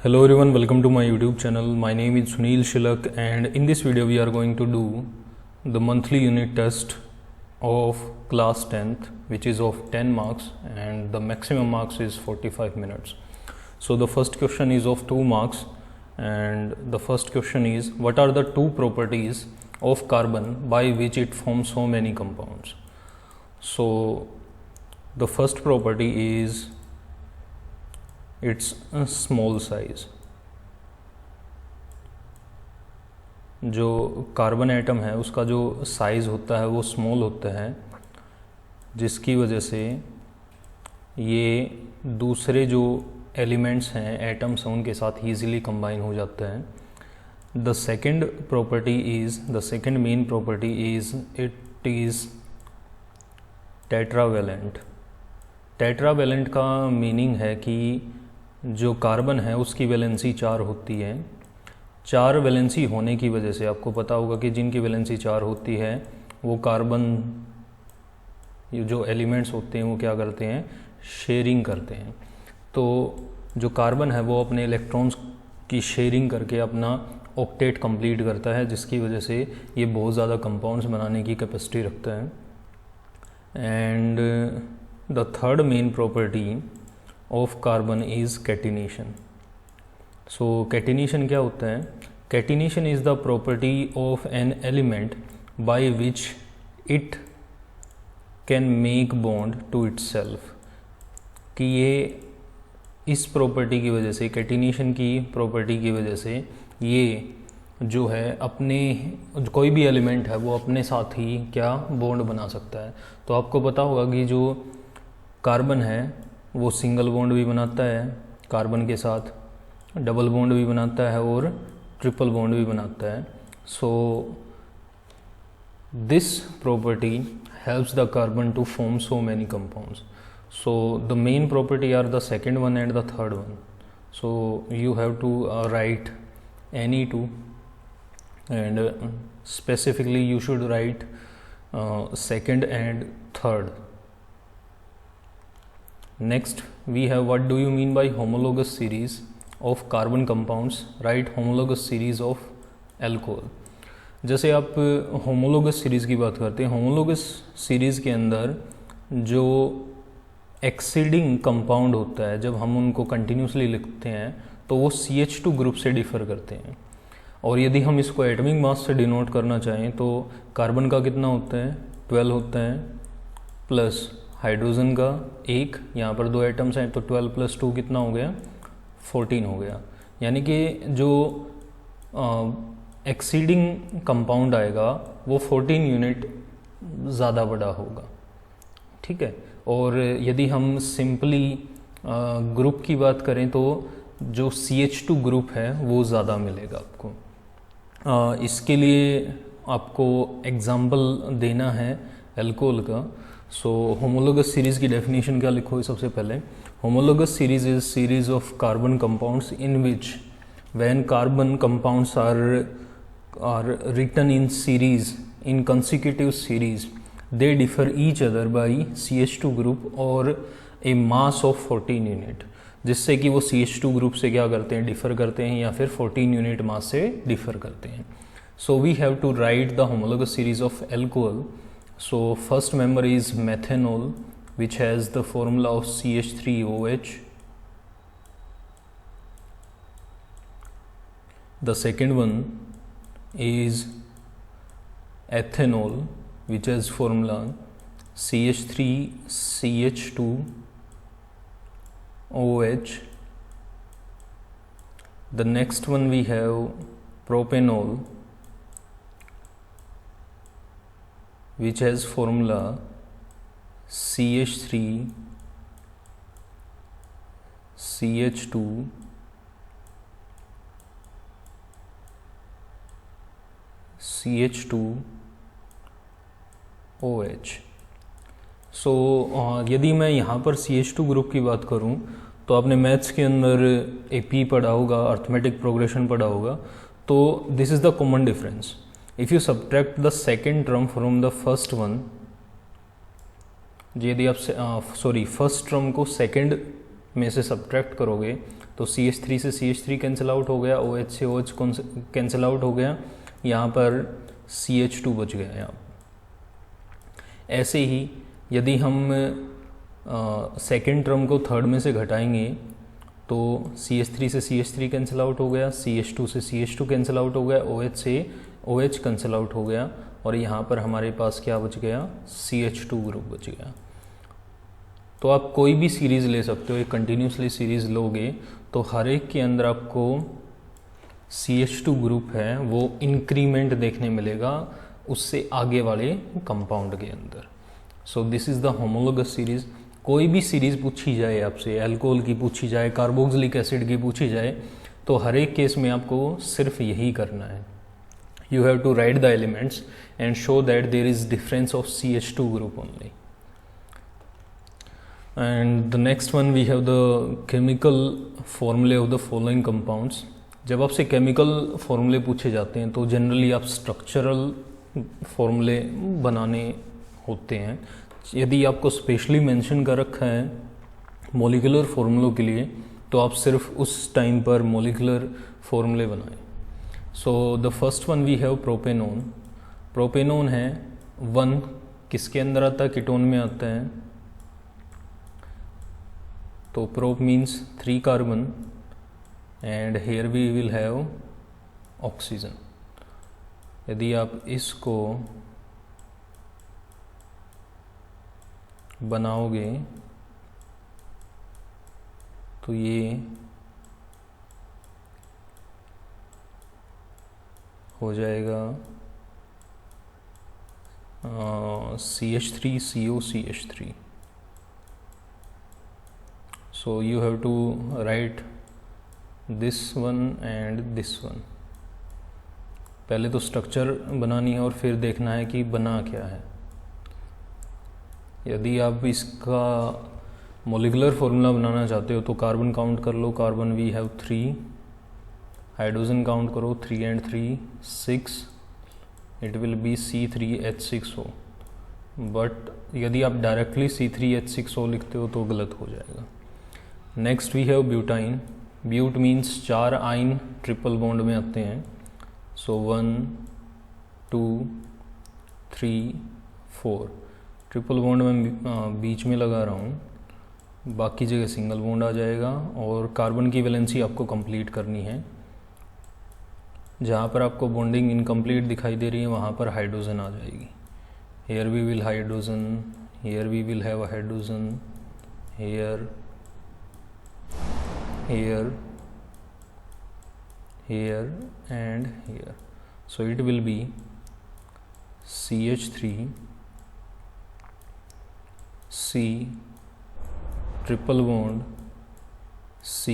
Hello everyone, welcome to my YouTube channel. My name is Sunil Shilak and in this video we are going to do the monthly unit test of class 10th, which is of 10 marks and the maximum marks is 45 minutes. So the first question is of 2 marks and the first question is, what are the 2 properties of carbon by which it forms so many compounds? So the first property is its small size. जो carbon atom है उसका जो size होता है वो small होता है, जिसकी वजह से ये दूसरे जो एलिमेंट्स हैं, एटम्स हैं, उनके साथ ईजिली कंबाइन हो जाता है। The second main property is it is tetravalent. Tetravalent का मीनिंग है कि जो कार्बन है उसकी वैलेंसी 4 होती है। 4 वैलेंसी होने की वजह से आपको पता होगा कि जिनकी वैलेंसी 4 होती है वो कार्बन, ये जो एलिमेंट्स होते हैं वो क्या करते हैं, शेयरिंग करते हैं। तो जो कार्बन है वो अपने इलेक्ट्रॉन्स की शेयरिंग करके अपना ऑक्टेट कंप्लीट करता है, जिसकी वजह से ये बहुत ज़्यादा कंपाउंड्स बनाने की कैपेसिटी रखता है। And the third main property of carbon is catenation. So catenation क्या होता है? Catenation is the property of an element by which it can make bond to itself. कि ये इस प्रॉपर्टी की वजह से, कैटिनेशन की प्रॉपर्टी की वजह से ये जो है अपने, कोई भी एलिमेंट है वो अपने साथ ही क्या बॉन्ड बना सकता है। तो आपको पता होगा कि जो कार्बन है वो सिंगल बॉन्ड भी बनाता है कार्बन के साथ, डबल बॉन्ड भी बनाता है और ट्रिपल बॉन्ड भी बनाता है। So this property helps the carbon to form so many compounds. So the main property are the second one and the third one. So you have to write any two and specifically you should write second and third. Next we have, what do you mean by homologous series of carbon compounds? Write homologous series of alcohol. जैसे आप homologous series की बात करते हैं, homologous series के अंदर जो exceeding compound होता है, जब हम उनको कंटिन्यूसली लिखते हैं तो वो CH2 ग्रुप से डिफर करते हैं। और यदि हम इसको एटॉमिक मास से डिनोट करना चाहें तो कार्बन का कितना होता है, 12 होता है, प्लस हाइड्रोजन का 1, यहाँ पर 2 एटम्स हैं तो 12 + 2 कितना हो गया, 14 हो गया। यानी कि जो एक्सीडिंग कंपाउंड आएगा वो 14 यूनिट ज़्यादा बड़ा होगा, ठीक है। और यदि हम सिंपली ग्रुप की बात करें तो जो CH2 ग्रुप है वो ज़्यादा मिलेगा आपको। इसके लिए आपको एग्जाम्पल देना है अल्कोहल का। सो होमोलोगस सीरीज़ की डेफिनेशन क्या लिखो सबसे पहले? Homologous series is series of carbon compounds in which when carbon compounds are written in series, in consecutive series, they differ each other by CH2 group और a mass of 14 unit, जिससे कि वो CH2 group से क्या करते हैं, differ करते हैं, या फिर 14 यूनिट मास से डिफ़र करते हैं। So we have to write the homologous series of alcohol. So first member is methanol which has the formula of CH3OH। The second one is ethanol which has formula CH3CH2OH. The next one we have propanol which has formula CH2CH2OH. सो यदि मैं यहाँ पर CH2 group की बात करूँ तो आपने maths के अंदर AP पढ़ा होगा, अर्थमेटिक प्रोग्रेशन पढ़ा होगा। तो this is the common difference. If you subtract the second term from the first one, यदि आप फर्स्ट टर्म को सेकेंड में से सब्ट्रैक्ट करोगे तो CH3 से CH3 कैंसिल आउट हो गया, OH से OH कैंसिल आउट हो गया, यहाँ पर CH2 बच गया यहाँ। ऐसे ही यदि हम सेकेंड टर्म को थर्ड में से घटाएंगे तो CH3 से CH3 कैंसिल आउट हो गया, CH2 से CH2 कैंसिल आउट हो गया, OH से OH कैंसिल आउट हो गया, और यहाँ पर हमारे पास क्या बच गया, CH2 ग्रुप बच गया। तो आप कोई भी सीरीज़ ले सकते हो, एक कंटिन्यूसली सीरीज़ लोगे तो हर एक के अंदर आपको CH2 ग्रुप है वो इंक्रीमेंट देखने मिलेगा उससे आगे वाले कंपाउंड के अंदर। So this is the homologous series. कोई भी सीरीज़ पूछी जाए आपसे, अल्कोहल की पूछी जाए, कार्बोक्सिलिक एसिड की पूछी जाए, तो हर एक केस में आपको सिर्फ यही करना है, you have to write the elements and show that there is difference of CH2 group only. And the next one we have the chemical फॉर्मूले ऑफ द फॉलोइंग कंपाउंड्स। जब आपसे केमिकल फॉर्मूले पूछे जाते हैं तो जनरली आप स्ट्रक्चरल फॉर्मूले बनाने होते हैं। यदि आपको स्पेशली मेंशन कर रखा है मॉलिक्यूलर फार्मूलों के लिए तो आप सिर्फ उस टाइम पर मॉलिक्यूलर फार्मूले बनाएं। So the first one we have propanone. Propanone है 1 किसके अंदर आता है, कीटोन में आता है, तो prop means 3 carbon and here we will have oxygen. यदि आप इसको बनाओगे तो ये हो जाएगा CH3COCH3। So you have to write this one and this one. पहले तो स्ट्रक्चर बनानी है और फिर देखना है कि बना क्या है। यदि आप इसका मॉलिक्यूलर फार्मूला बनाना चाहते हो तो कार्बन काउंट कर लो, carbon we have 3, hydrogen count करो 3 and 3 6, it will be C3H6O। But यदि आप डायरेक्टली C3H6O लिखते हो तो गलत हो जाएगा। Next we have butyne. But means 4 yne triple bond में आते हैं। सो 1 2 3 4 ट्रिपल बॉन्ड में बीच में लगा रहा हूँ, बाकी जगह सिंगल बॉन्ड आ जाएगा। और कार्बन की वैलेंसी आपको कंप्लीट करनी है। जहाँ पर आपको बॉन्डिंग इनकम्प्लीट दिखाई दे रही है वहाँ पर हाइड्रोजन आ जाएगी। Here we will hydrogen, here we will have hydrogen, here here here and here. So it will be CH3 C triple bond C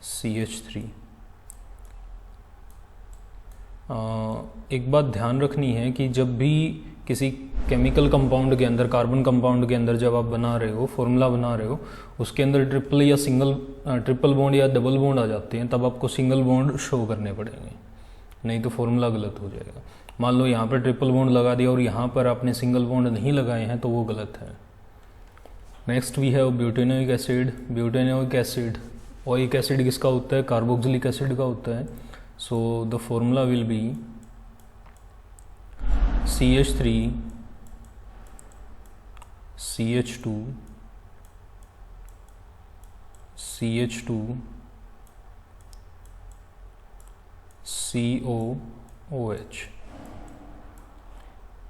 CH3। एक बात ध्यान रखनी है कि जब भी किसी केमिकल कंपाउंड के अंदर, कार्बन कंपाउंड के अंदर जब आप बना रहे हो, फॉर्मूला बना रहे हो, उसके अंदर ट्रिपल या सिंगल ट्रिपल बॉन्ड या डबल बॉन्ड आ जाते हैं, तब आपको सिंगल बॉन्ड शो करने पड़ेंगे, नहीं तो फॉर्मूला गलत हो जाएगा। मान लो यहाँ पर ट्रिपल बॉन्ड लगा दिया और यहाँ पर आपने सिंगल बॉन्ड नहीं लगाए हैं तो वो गलत है। Next we have butanoic acid. Butanoic acid, oic acid किसका होता है, कार्बोक्सिलिक एसिड का होता है। So the formula will be CH3 CH2 CH2 COOH।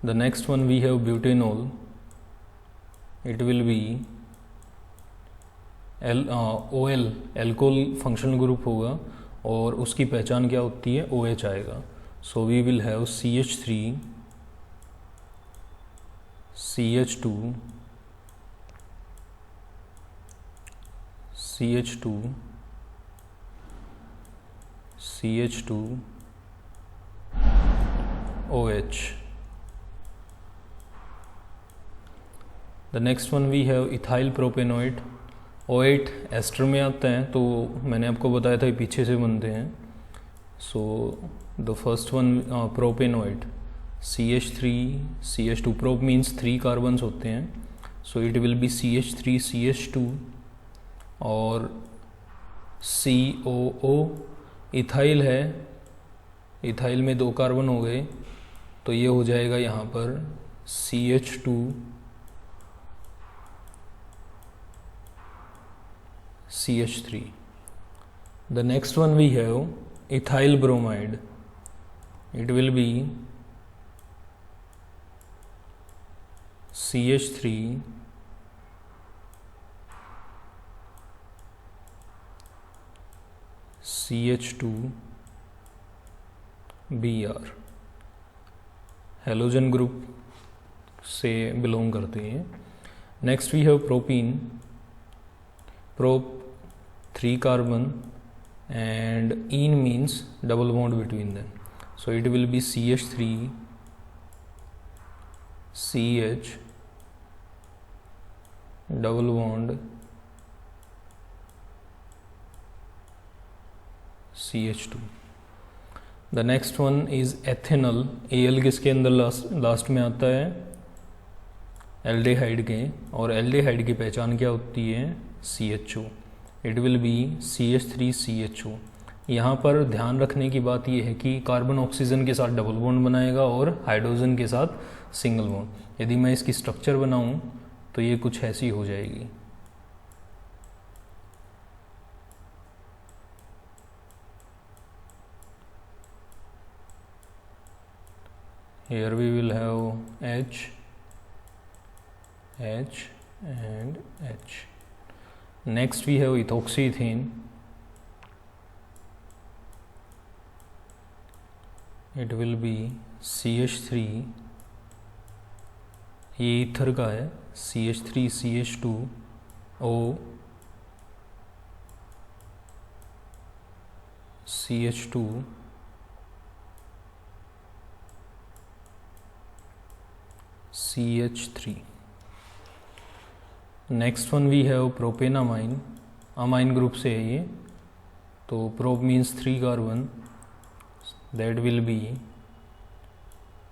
The next one we have butanol. It will be OL, alcohol functional group होगा और उसकी पहचान क्या होती है, OH आएगा। So we will have CH3 CH2 CH2 CH2 OH। The next one we have ethyl propanoate. O8 ester में आता है, तो मैंने आपको बताया था पीछे से बनते हैं। So the first one propanoate CH3 CH2, prop means 3 carbons होते हैं। सो it will be CH3 CH2 और COO। इथाइल है, इथाइल में 2 कार्बन हो गए, तो ये हो जाएगा यहाँ पर CH2 CH3। The next one we have ethyl bromide. It will be CH3 CH2 Br। Halogen group से बिलोंग करते हैं। Next we have propene. Prop 3 carbon and ene means double bond between them, so it will be CH3 CH double bond CH2। The next one is ethanol। Al किसके अंदर last में आता है? Aldehyde के, और aldehyde की पहचान क्या होती है? CHO। It will be CH3 CHO। यहाँ पर ध्यान रखने की बात यह है कि कार्बन ऑक्सीजन के साथ डबल बॉन्ड बनाएगा और हाइड्रोजन के साथ सिंगल बॉन्ड। यदि मैं इसकी स्ट्रक्चर बनाऊँ तो ये कुछ ऐसी हो जाएगी। Here we will have H, H and H। Next we have ethoxyethane। It will be CH3, ये ईथर का है, CH3 CH2 O CH2 CH3। Next one we have propanamine. Amine group से है ये, तो prop means 3 carbon, that will be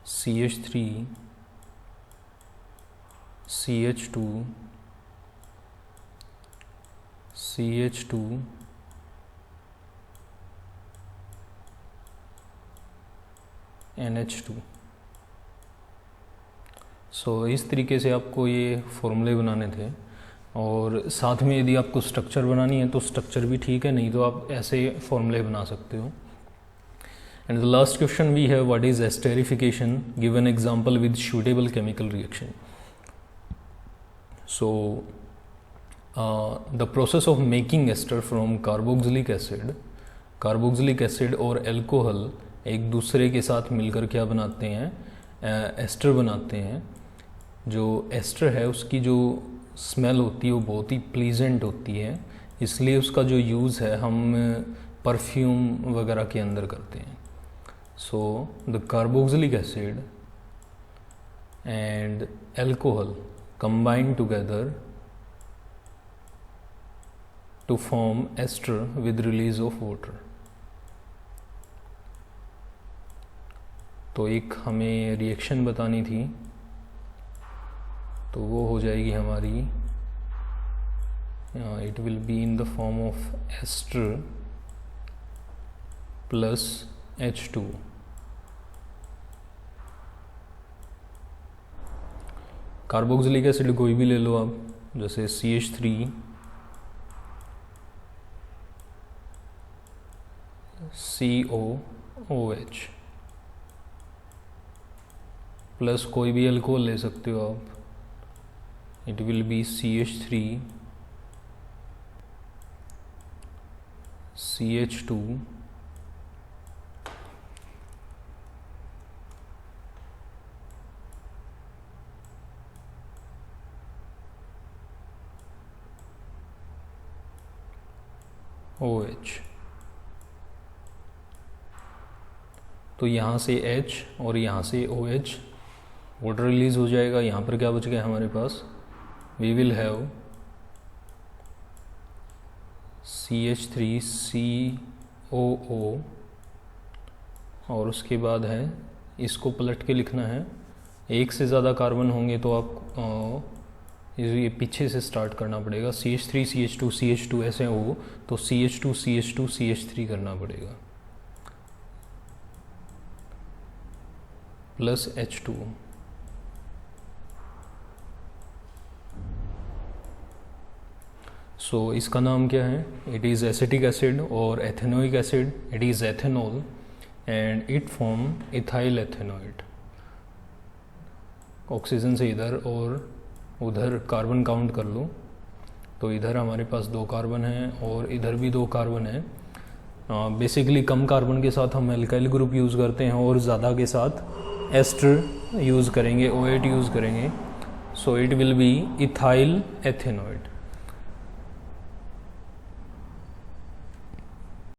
CH3 CH2 CH2 NH2। सो इस तरीके से आपको ये फॉर्मूले बनाने थे, और साथ में यदि आपको स्ट्रक्चर बनानी है तो स्ट्रक्चर भी ठीक है, नहीं तो आप ऐसे फॉर्मूले बना सकते हो। And the last question we have, what is esterification? Give an example with suitable chemical reaction. So the process of making ester from carboxylic acid. Carboxylic acid और एल्कोहल एक दूसरे के साथ मिलकर क्या बनाते हैं? एस्टर बनाते हैं। जो एस्टर है उसकी जो स्मेल होती है वो बहुत ही प्लीजेंट होती है, इसलिए उसका जो यूज़ है हम परफ्यूम वगैरह के अंदर करते हैं। So the carboxylic acid and alcohol combine together to form ester with release of water। तो एक हमें रिएक्शन बतानी थी, तो वो हो जाएगी हमारी, it will be in the form of ester plus H2। Carboxylic acid कोई भी ले लो आप, जैसे CH3 COOH प्लस कोई भी अल्कोहल ले सकते हो आप, it will be CH3 CH2 OH। तो यहाँ से H और यहाँ से OH, वाटर रिलीज हो जाएगा। यहाँ पर क्या बच गया हमारे पास? We will have CH3 COO, और उसके बाद है, इसको पलट के लिखना है, एक से ज़्यादा कार्बन होंगे तो आप ये पीछे से स्टार्ट करना पड़ेगा। CH3 CH2 CH2 ऐसे हो तो CH2 CH2 CH3 करना पड़ेगा प्लस H2O। सो इसका नाम क्या है? इट इज़ एसिटिक एसिड और ethanoic acid, it is ethanol and it form ethyl ethanoate. Oxygen से इधर और उधर कार्बन काउंट कर लो तो इधर हमारे पास 2 कार्बन हैं और इधर भी 2 कार्बन हैं। बेसिकली कम कार्बन के साथ हम एल्काइल ग्रुप यूज़ करते हैं और ज़्यादा के साथ एस्टर यूज़ करेंगे, OH यूज़ करेंगे। So it will be ethyl एथेनॉइड।